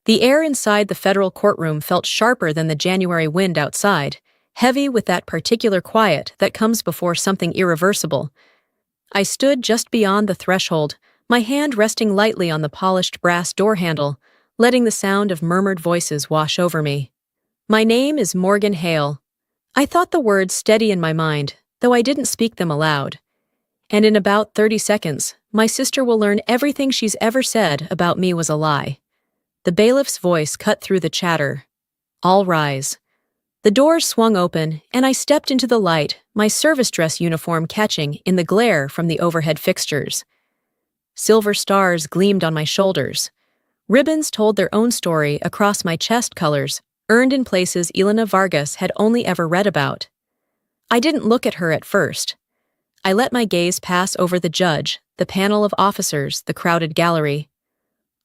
The air inside the federal courtroom felt sharper than the January wind outside, heavy with that particular quiet that comes before something irreversible. I stood just beyond the threshold, my hand resting lightly on the polished brass door handle, letting the sound of murmured voices wash over me. "My name is Morgan Hale." I thought the words steady in my mind, though I didn't speak them aloud. "And in about 30 seconds, my sister will learn everything she's ever said about me was a lie." The bailiff's voice cut through the chatter. "All rise." The doors swung open, and I stepped into the light, my service dress uniform catching in the glare from the overhead fixtures. Silver stars gleamed on my shoulders. Ribbons told their own story across my chest colors, earned in places Elena Vargas had only ever read about. I didn't look at her at first. I let my gaze pass over the judge, the panel of officers, the crowded gallery.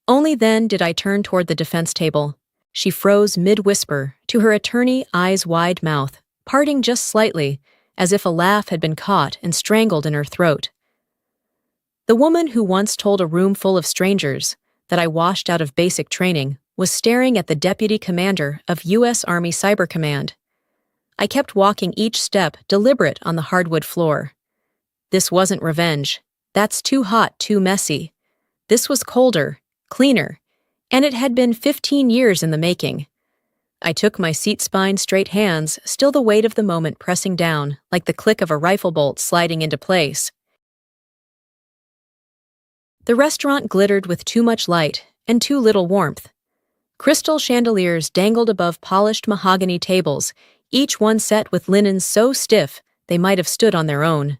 Only then did I turn toward the defense table. She froze mid-whisper, to her attorney eyes-wide mouth, parting just slightly, as if a laugh had been caught and strangled in her throat. The woman who once told a room full of strangers that I washed out of basic training was staring at the deputy commander of U.S. Army Cyber Command. I kept walking each step deliberate on the hardwood floor. This wasn't revenge. That's too hot, too messy. This was colder, cleaner, and it had been 15 years in the making. I took my seat-spine straight hands, still the weight of the moment pressing down, like the click of a rifle bolt sliding into place. The restaurant glittered with too much light and too little warmth. Crystal chandeliers dangled above polished mahogany tables, each one set with linens so stiff they might have stood on their own.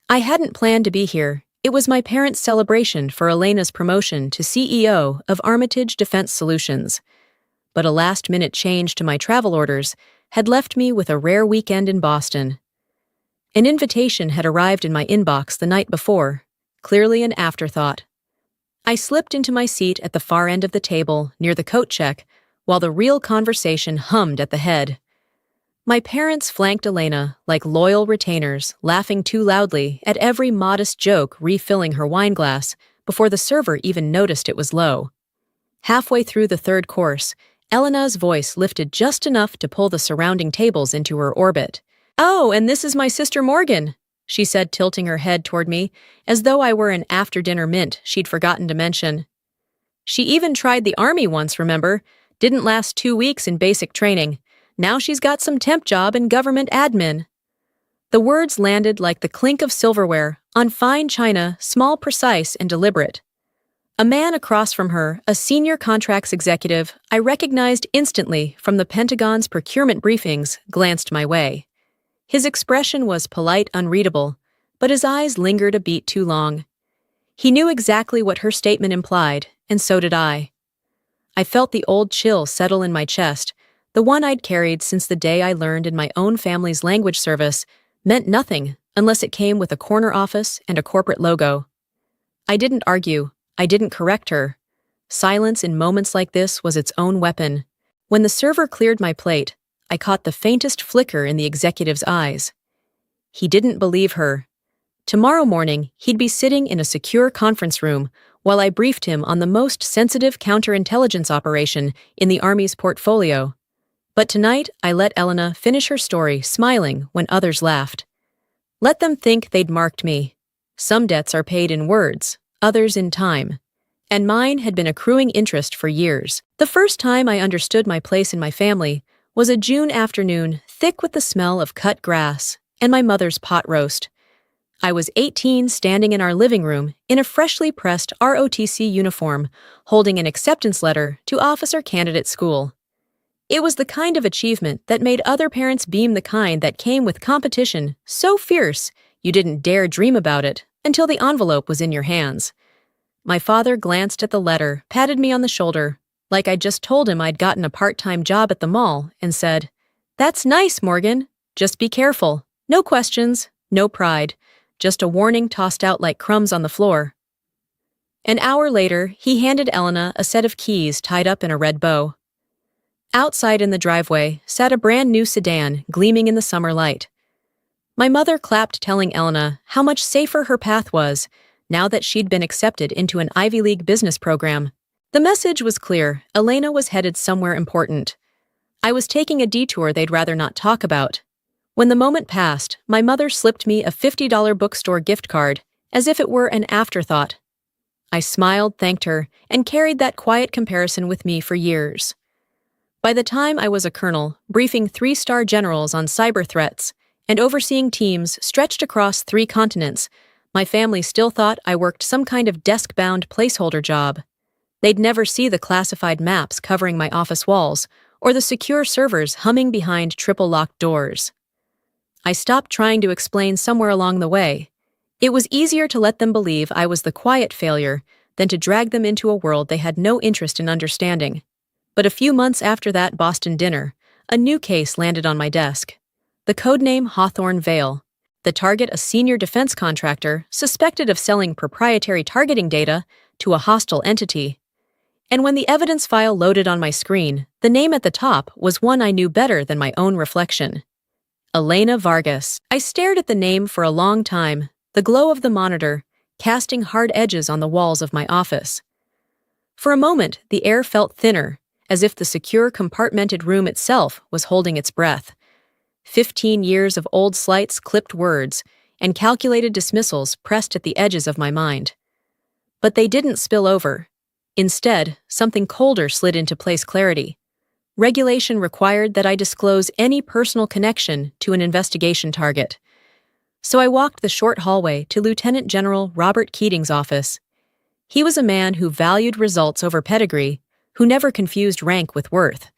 I hadn't planned to be here. It was my parents' celebration for Elena's promotion to CEO of Armitage Defense Solutions. But a last-minute change to my travel orders had left me with a rare weekend in Boston. An invitation had arrived in my inbox the night before, clearly an afterthought. I slipped into my seat at the far end of the table, near the coat check, while the real conversation hummed at the head. My parents flanked Elena like loyal retainers, laughing too loudly at every modest joke refilling her wineglass before the server even noticed it was low. Halfway through the third course, Elena's voice lifted just enough to pull the surrounding tables into her orbit. "Oh, and this is my sister Morgan," she said, tilting her head toward me, as though I were an after-dinner mint she'd forgotten to mention. "She even tried the army once, remember? Didn't last 2 weeks in basic training. Now she's got some temp job in government admin." The words landed like the clink of silverware on fine china, small, precise, and deliberate. A man across from her, a senior contracts executive I recognized instantly from the Pentagon's procurement briefings, glanced my way. His expression was polite, unreadable, but his eyes lingered a beat too long. He knew exactly what her statement implied, and so did I. I felt the old chill settle in my chest, the one I'd carried since the day I learned in my own family's language service meant nothing unless it came with a corner office and a corporate logo. I didn't argue. I didn't correct her. Silence in moments like this was its own weapon. When the server cleared my plate, I caught the faintest flicker in the executive's eyes. He didn't believe her. Tomorrow morning, he'd be sitting in a secure conference room while I briefed him on the most sensitive counterintelligence operation in the Army's portfolio. But tonight, I let Elena finish her story, smiling when others laughed. Let them think they'd marked me. Some debts are paid in words, others in time. And mine had been accruing interest for years. The first time I understood my place in my family was a June afternoon thick with the smell of cut grass and my mother's pot roast. I was 18, standing in our living room in a freshly pressed ROTC uniform, holding an acceptance letter to officer candidate school. It was the kind of achievement that made other parents beam, the kind that came with competition so fierce you didn't dare dream about it until the envelope was in your hands. My father glanced at the letter, patted me on the shoulder, like I'd just told him I'd gotten a part-time job at the mall, and said, "That's nice, Morgan. Just be careful. No questions, no pride. Just a warning tossed out like crumbs on the floor." An hour later, he handed Elena a set of keys tied up in a red bow. Outside in the driveway sat a brand-new sedan gleaming in the summer light. My mother clapped, telling Elena how much safer her path was now that she'd been accepted into an Ivy League business program. The message was clear. Elena was headed somewhere important. I was taking a detour they'd rather not talk about. When the moment passed, my mother slipped me a $50 bookstore gift card, as if it were an afterthought. I smiled, thanked her, and carried that quiet comparison with me for years. By the time I was a colonel, briefing 3-star generals on cyber threats and overseeing teams stretched across 3 continents, my family still thought I worked some kind of desk-bound placeholder job. They'd never see the classified maps covering my office walls or the secure servers humming behind triple-locked doors. I stopped trying to explain somewhere along the way. It was easier to let them believe I was the quiet failure than to drag them into a world they had no interest in understanding. But a few months after that Boston dinner, a new case landed on my desk. The codename Hawthorne Vale. The target, a senior defense contractor suspected of selling proprietary targeting data to a hostile entity. And when the evidence file loaded on my screen, the name at the top was one I knew better than my own reflection. Elena Vargas. I stared at the name for a long time, the glow of the monitor casting hard edges on the walls of my office. For a moment, the air felt thinner, as if the secure compartmented room itself was holding its breath. 15 years of old slights, clipped words, and calculated dismissals pressed at the edges of my mind. But they didn't spill over. Instead, something colder slid into place: clarity. Regulation required that I disclose any personal connection to an investigation target. So I walked the short hallway to Lieutenant General Robert Keating's office. He was a man who valued results over pedigree, who never confused rank with worth.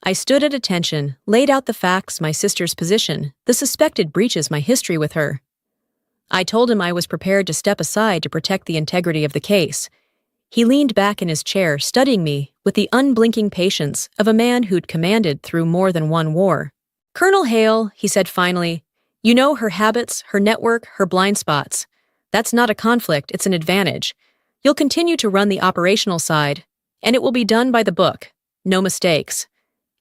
I stood at attention, laid out the facts, my sister's position, the suspected breaches, my history with her. I told him I was prepared to step aside to protect the integrity of the case. He leaned back in his chair, studying me with the unblinking patience of a man who'd commanded through more than one war. "Colonel Hale," he said finally, "you know her habits, her network, her blind spots. That's not a conflict, it's an advantage. You'll continue to run the operational side, and it will be done by the book. No mistakes."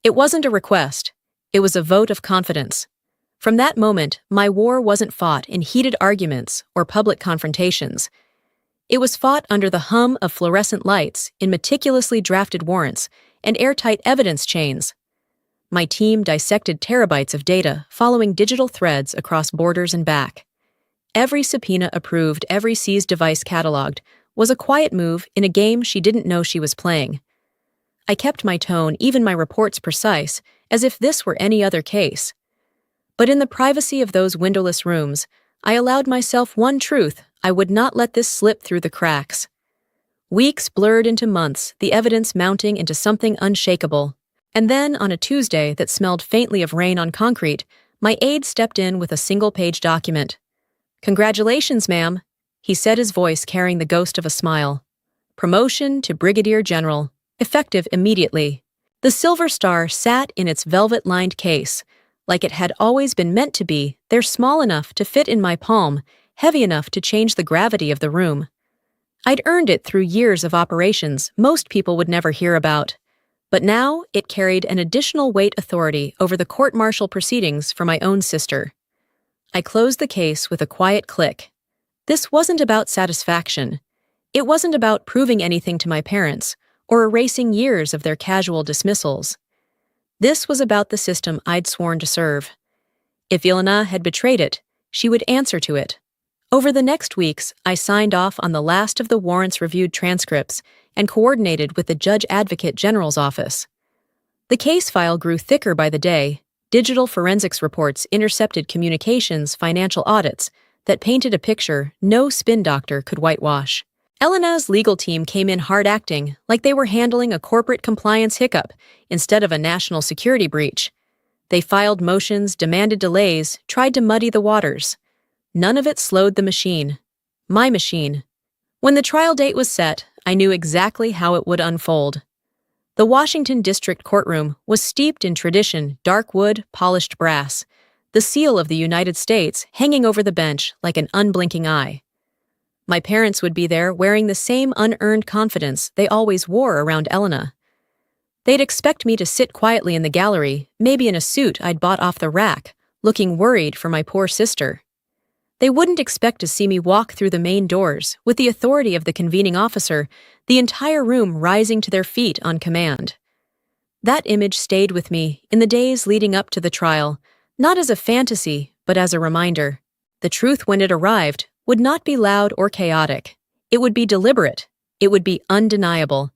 It wasn't a request. It was a vote of confidence. From that moment, my war wasn't fought in heated arguments or public confrontations. It was fought under the hum of fluorescent lights, in meticulously drafted warrants, and airtight evidence chains. My team dissected terabytes of data, following digital threads across borders and back. Every subpoena approved, every seized device cataloged, was a quiet move in a game she didn't know she was playing. I kept my tone, even my reports precise, as if this were any other case. But in the privacy of those windowless rooms, I allowed myself one truth: I would not let this slip through the cracks. Weeks blurred into months, the evidence mounting into something unshakable. And then, on a Tuesday that smelled faintly of rain on concrete, my aide stepped in with a single-page document. "Congratulations, ma'am," he said, his voice carrying the ghost of a smile. "Promotion to Brigadier General, effective immediately." The silver star sat in its velvet-lined case, like it had always been meant to be, there, small enough to fit in my palm, heavy enough to change the gravity of the room. I'd earned it through years of operations most people would never hear about. But now it carried an additional weight: authority over the court-martial proceedings for my own sister. I closed the case with a quiet click. This wasn't about satisfaction. It wasn't about proving anything to my parents or erasing years of their casual dismissals. This was about the system I'd sworn to serve. If Elena had betrayed it, she would answer to it. Over the next weeks, I signed off on the last of the warrants, reviewed transcripts, and coordinated with the Judge Advocate General's office. The case file grew thicker by the day. Digital forensics reports intercepted communications, financial audits that painted a picture no spin doctor could whitewash. Elena's legal team came in hard-acting, like they were handling a corporate compliance hiccup instead of a national security breach. They filed motions, demanded delays, tried to muddy the waters. None of it slowed the machine. My machine. When the trial date was set, I knew exactly how it would unfold. The Washington District Courtroom was steeped in tradition: dark wood, polished brass, the seal of the United States hanging over the bench like an unblinking eye. My parents would be there, wearing the same unearned confidence they always wore around Elena. They'd expect me to sit quietly in the gallery, maybe in a suit I'd bought off the rack, looking worried for my poor sister. They wouldn't expect to see me walk through the main doors, with the authority of the convening officer, the entire room rising to their feet on command. That image stayed with me in the days leading up to the trial, not as a fantasy, but as a reminder. The truth, when it arrived, would not be loud or chaotic. It would be deliberate. It would be undeniable.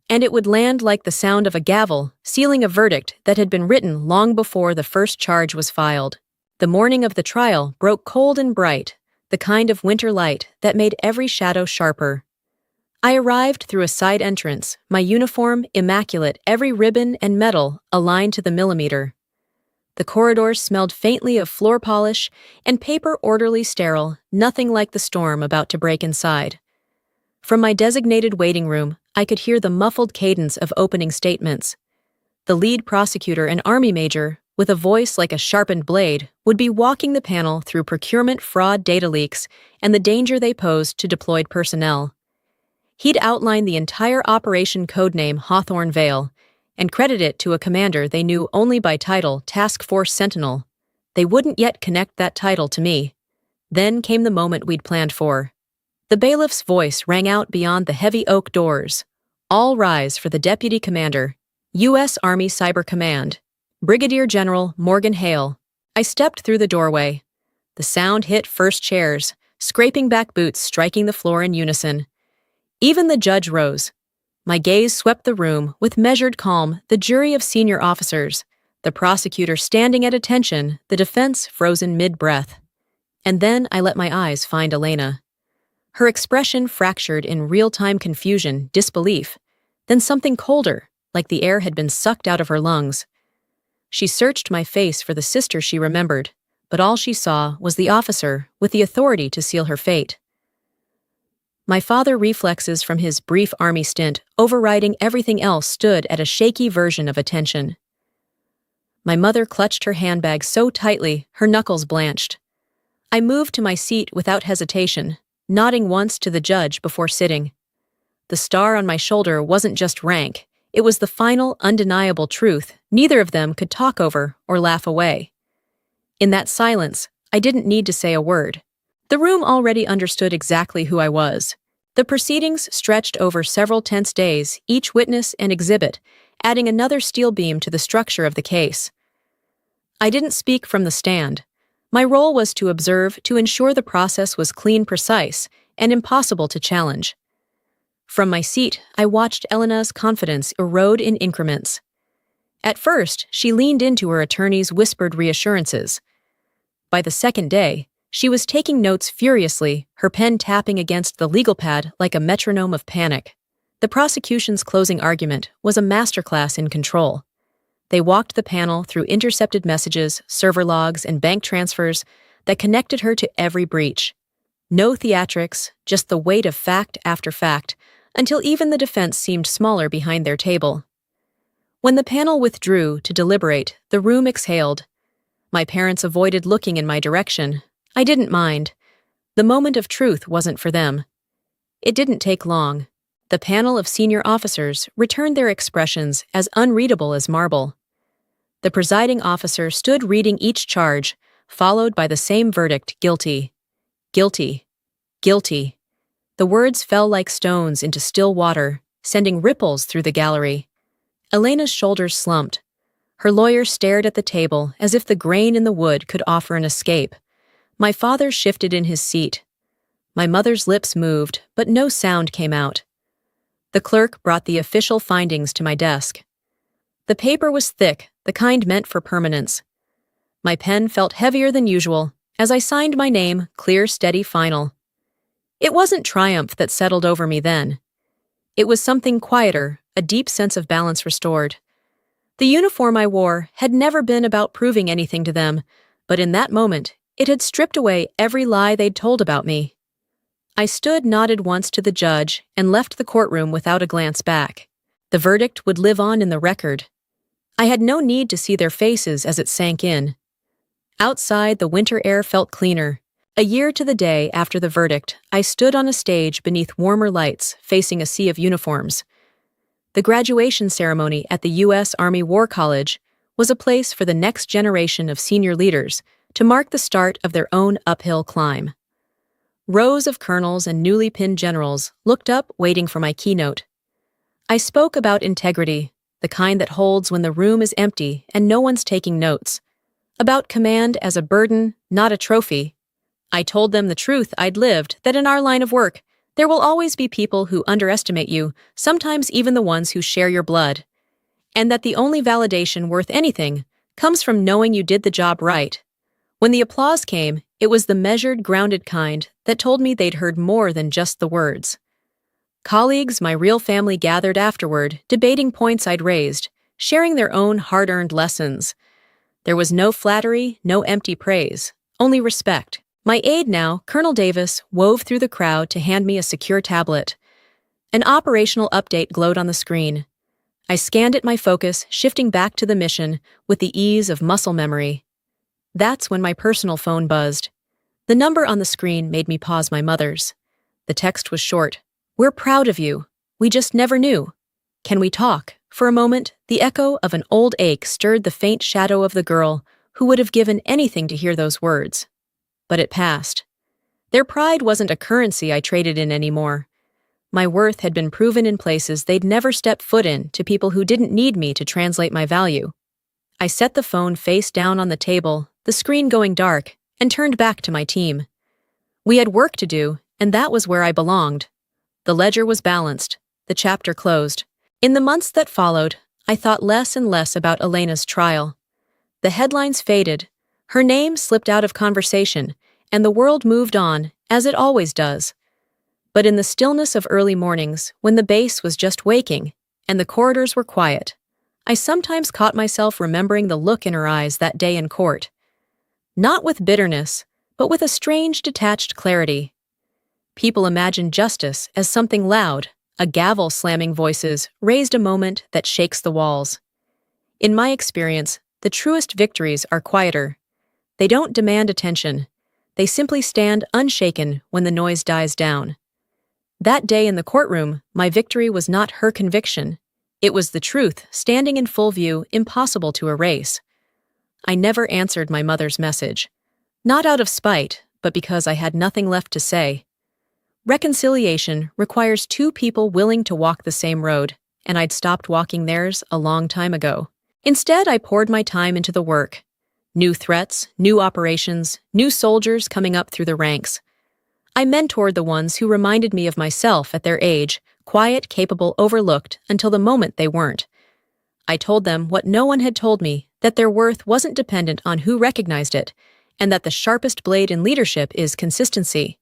And it would land like the sound of a gavel, sealing a verdict that had been written long before the first charge was filed. The morning of the trial broke cold and bright, the kind of winter light that made every shadow sharper. I arrived through a side entrance, my uniform immaculate, every ribbon and medal aligned to the millimeter. The corridors smelled faintly of floor polish and paper, orderly, sterile, nothing like the storm about to break inside. From my designated waiting room, I could hear the muffled cadence of opening statements. The lead prosecutor, an Army major, with a voice like a sharpened blade, would be walking the panel through procurement fraud data leaks and the danger they posed to deployed personnel. He'd outline the entire operation codename Hawthorne Vale and credit it to a commander they knew only by title, Task Force Sentinel. They wouldn't yet connect that title to me. Then came the moment we'd planned for. The bailiff's voice rang out beyond the heavy oak doors. All rise for the Deputy Commander, U.S. Army Cyber Command, Brigadier General Morgan Hale. I stepped through the doorway. The sound hit first chairs, scraping back boots striking the floor in unison. Even the judge rose. My gaze swept the room with measured calm, the jury of senior officers, the prosecutor standing at attention, the defense frozen mid-breath. And then I let my eyes find Elena. Her expression fractured in real-time confusion, disbelief, then something colder, like the air had been sucked out of her lungs. She searched my face for the sister she remembered, but all she saw was the officer with the authority to seal her fate. My father, reflexes from his brief Army stint overriding everything else, stood at a shaky version of attention. My mother clutched her handbag so tightly, her knuckles blanched. I moved to my seat without hesitation, nodding once to the judge before sitting. The star on my shoulder wasn't just rank, it was the final, undeniable truth neither of them could talk over or laugh away. In that silence, I didn't need to say a word. The room already understood exactly who I was. The proceedings stretched over several tense days, each witness and exhibit, adding another steel beam to the structure of the case. I didn't speak from the stand. My role was to observe, to ensure the process was clean, precise, and impossible to challenge. From my seat, I watched Elena's confidence erode in increments. At first, she leaned into her attorney's whispered reassurances. By the second day, she was taking notes furiously, her pen tapping against the legal pad like a metronome of panic. The prosecution's closing argument was a masterclass in control. They walked the panel through intercepted messages, server logs, and bank transfers that connected her to every breach. No theatrics, just the weight of fact after fact, until even the defense seemed smaller behind their table. When the panel withdrew to deliberate, the room exhaled. My parents avoided looking in my direction. I didn't mind. The moment of truth wasn't for them. It didn't take long. The panel of senior officers returned their expressions as unreadable as marble. The presiding officer stood reading each charge, followed by the same verdict: guilty, guilty, guilty. The words fell like stones into still water, sending ripples through the gallery. Elena's shoulders slumped. Her lawyer stared at the table as if the grain in the wood could offer an escape. My father shifted in his seat. My mother's lips moved, but no sound came out. The clerk brought the official findings to my desk. The paper was thick, the kind meant for permanence. My pen felt heavier than usual as I signed my name, clear, steady, final. It wasn't triumph that settled over me then. It was something quieter, a deep sense of balance restored. The uniform I wore had never been about proving anything to them, but in that moment, it had stripped away every lie they'd told about me. I stood, nodded once to the judge, and left the courtroom without a glance back. The verdict would live on in the record. I had no need to see their faces as it sank in. Outside, the winter air felt cleaner. A year to the day after the verdict, I stood on a stage beneath warmer lights, facing a sea of uniforms. The graduation ceremony at the U.S. Army War College was a place for the next generation of senior leaders, to mark the start of their own uphill climb. Rows of colonels and newly pinned generals looked up, waiting for my keynote. I spoke about integrity, the kind that holds when the room is empty and no one's taking notes. About command as a burden, not a trophy. I told them the truth I'd lived, that in our line of work, there will always be people who underestimate you, sometimes even the ones who share your blood. And that the only validation worth anything comes from knowing you did the job right. When the applause came, it was the measured, grounded kind that told me they'd heard more than just the words. Colleagues, my real family, gathered afterward, debating points I'd raised, sharing their own hard-earned lessons. There was no flattery, no empty praise, only respect. My aide now, Colonel Davis, wove through the crowd to hand me a secure tablet. An operational update glowed on the screen. I scanned it, my focus shifting back to the mission with the ease of muscle memory. That's when my personal phone buzzed. The number on the screen made me pause. My mother's. The text was short. "We're proud of you. We just never knew. Can we talk?" For a moment, the echo of an old ache stirred the faint shadow of the girl who would have given anything to hear those words. But it passed. Their pride wasn't a currency I traded in anymore. My worth had been proven in places they'd never stepped foot in, to people who didn't need me to translate my value. I set the phone face down on the table, the screen going dark, and turned back to my team. We had work to do, and that was where I belonged. The ledger was balanced, the chapter closed. In the months that followed, I thought less and less about Elena's trial. The headlines faded, her name slipped out of conversation, and the world moved on, as it always does. But in the stillness of early mornings, when the base was just waking, and the corridors were quiet, I sometimes caught myself remembering the look in her eyes that day in court. Not with bitterness, but with a strange, detached clarity. People imagine justice as something loud, a gavel slamming voices raised a moment that shakes the walls. In my experience, the truest victories are quieter. They don't demand attention. They simply stand unshaken when the noise dies down. That day in the courtroom, my victory was not her conviction. It was the truth, standing in full view, impossible to erase. I never answered my mother's message. Not out of spite, but because I had nothing left to say. Reconciliation requires two people willing to walk the same road, and I'd stopped walking theirs a long time ago. Instead, I poured my time into the work. New threats, new operations, new soldiers coming up through the ranks. I mentored the ones who reminded me of myself at their age, quiet, capable, overlooked, until the moment they weren't. I told them what no one had told me, that their worth wasn't dependent on who recognized it, and that the sharpest blade in leadership is consistency.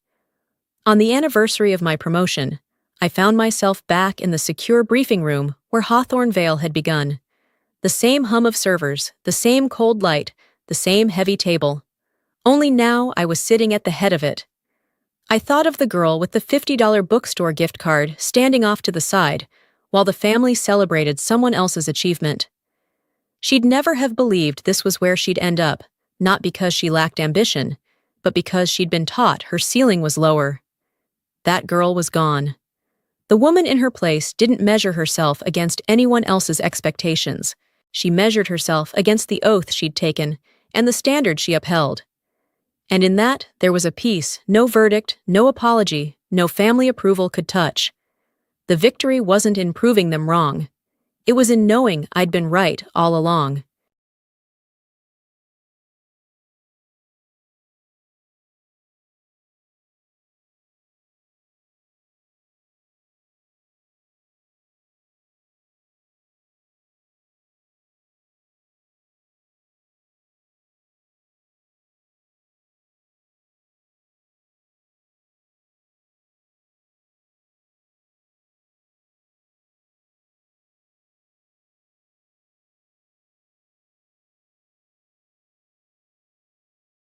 On the anniversary of my promotion, I found myself back in the secure briefing room where Hawthorne Vale had begun. The same hum of servers, the same cold light, the same heavy table. Only now I was sitting at the head of it. I thought of the girl with the $50 bookstore gift card standing off to the side, while the family celebrated someone else's achievement. She'd never have believed this was where she'd end up, not because she lacked ambition, but because she'd been taught her ceiling was lower. That girl was gone. The woman in her place didn't measure herself against anyone else's expectations. She measured herself against the oath she'd taken and the standard she upheld. And in that, there was a peace no verdict, no apology, no family approval could touch. The victory wasn't in proving them wrong. It was in knowing I'd been right all along.